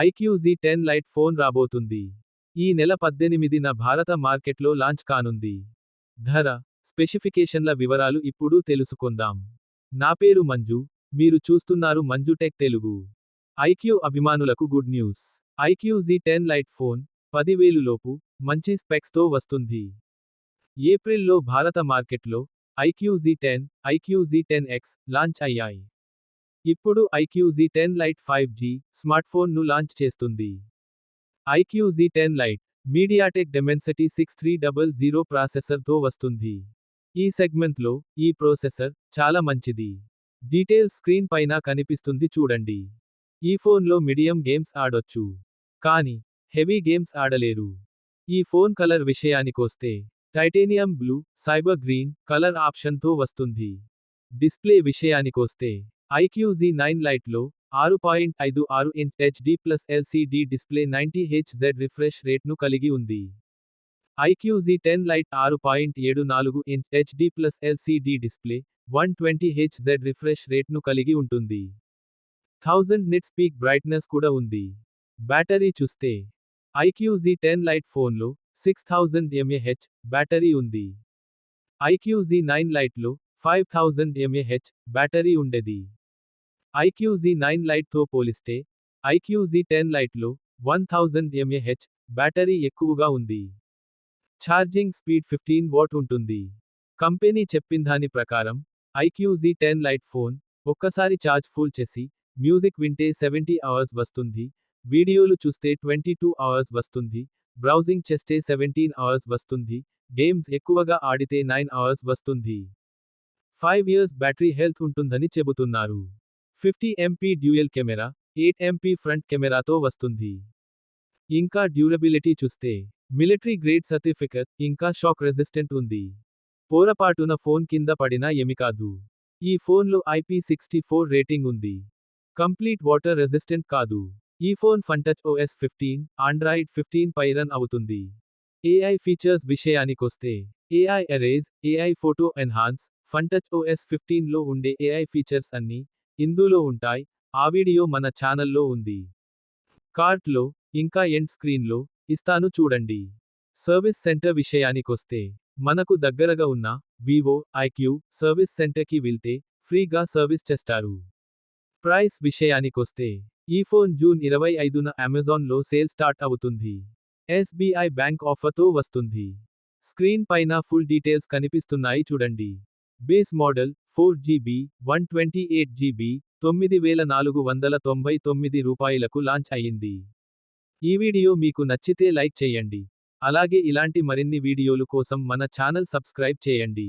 IQ Z10 lite phone రాబోతుంది. ఈ నెల 18న భారత మార్కెట్లో లాంచ్ కానుంది. ధర, స్పెసిఫికేషన్ల వివరాలు ఇప్పుడు తెలుసుకుందాం. నా పేరు మంజు, మీరు చూస్తున్నారు మంజు టెక్ తెలుగు. ఐక్యూ అభిమానులకు good news. IQOO Z10 lite phone 10,000 లోపు మంచి స్పెక్స్తో వస్తుంది. ఏప్రిల్లో భారత మార్కెట్లో IQ Z10, IQ Z10X launch అయ్యాయి. ఇప్పుడు ఐక్యూ Z10 లైట్ 5G స్మార్ట్ఫోన్ను లాంచ్ చేస్తుంది. IQOO Z10 lite MediaTek Dimensity 6300 ప్రాసెసర్తో వస్తుంది. ఈ సెగ్మెంట్లో ఈ ప్రాసెసర్ చాలా మంచిది. డీటెయిల్స్ స్క్రీన్ పైన కనిపిస్తుంది చూడండి. ఈ ఫోన్లో మీడియం గేమ్స్ ఆడొచ్చు. కానీ హెవీ గేమ్స్ ఆడలేరు. ఈ ఫోన్ కలర్ విషయానికొస్తే titanium blue, cyber green colour ఆప్షన్తో వస్తుంది. డిస్ప్లే విషయానికొస్తే ఐక్యూ Z9 లైట్లో 6.56 inch HD+ LCD display 90Hz refresh రేట్ను కలిగి ఉంది. IQOO Z10 lite 6.74 inch HD+ LCD display 120Hz refresh రేట్ను కలిగి ఉంటుంది. 1000 నిట్స్ పీక్ బ్రైట్నెస్ కూడా ఉంది. బ్యాటరీ చూస్తే ఐక్యూ Z10 లైట్ ఫోన్లో 6000 mAh బ్యాటరీ ఉంది. ఐక్యూ Z9 లైట్లో 5000 mAh బ్యాటరీ ఉండేది. ఐక్యూ Z9 లైట్తో పోలిస్తే ఐక్యూ Z10 లైట్లో 1000 mAh బ్యాటరీ ఎక్కువగా ఉంది. ఛార్జింగ్ స్పీడ్ 15 వాట్ ఉంటుంది. కంపెనీ చెప్పిందాని ప్రకారం ఐక్యూ Z10 లైట్ ఫోన్ ఒక్కసారి ఛార్జ్ ఫుల్ చేసి మ్యూజిక్ వింటే 70 అవర్స్ వస్తుంది, వీడియోలు చూస్తే 22 అవర్స్ వస్తుంది, బ్రౌజింగ్ చేస్తే 17 అవర్స్ వస్తుంది, గేమ్స్ ఎక్కువగా ఆడితే 9 అవర్స్ వస్తుంది. 5 years బ్యాటరీ హెల్త్ ఉంటుందని చెబుతున్నారు. 50 MP dual camera, 8 MP front కెమెరాతో వస్తుంది. ఇంకా డ్యూరబిలిటీ చూస్తే మిలిటరీ గ్రేడ్ సర్టిఫికెట్, ఇంకా షాక్ రెసిస్టెంట్ ఉంది. పొరపాటున ఫోన్ కింద పడినా ఏమి కాదు. ఈ ఫోన్లో IP64 రేటింగ్ ఉంది. కంప్లీట్ వాటర్ రెసిస్టెంట్ కాదు. ఈ ఫోన్ ఫన్టచ్ OS 15, ఆండ్రాయిడ్ 15 పై రన్ అవుతుంది. AI ఫీచర్స్ విషయానికొస్తే AI erase, AI photo enhance, FunTouch OS 15లో ఉండే AI ఫీచర్స్ అన్నీ ఇందులో ఉంటాయి. ఆ వీడియో మన ఛానల్లో ఉంది. కార్ట్లో, ఇంకా ఎండ్ స్క్రీన్లో ఇస్తాను చూడండి. సర్వీస్ సెంటర్ విషయానికొస్తే మనకు దగ్గరగా ఉన్న వివో, ఐక్యూ సర్వీస్ సెంటర్కి వెళ్తే ఫ్రీగా సర్వీస్ చేస్తారు. ప్రైస్ విషయానికొస్తే ఈ ఫోన్ జూన్ 25న అమెజాన్లో సేల్ స్టార్ట్ అవుతుంది. SBI బ్యాంక్ ఆఫర్తో వస్తుంది. స్క్రీన్ పైన ఫుల్ డీటెయిల్స్ కనిపిస్తున్నాయి చూడండి. బేస్ మోడల్ 4GB, 128GB, 9499 రూపాయలకు లాంచ్ అయ్యింది. ఈ వీడియో మీకు నచ్చితే లైక్ చేయండి. అలాగే ఇలాంటి మరిన్ని వీడియోలు కోసం మన ఛానల్ సబ్స్క్రైబ్ చేయండి.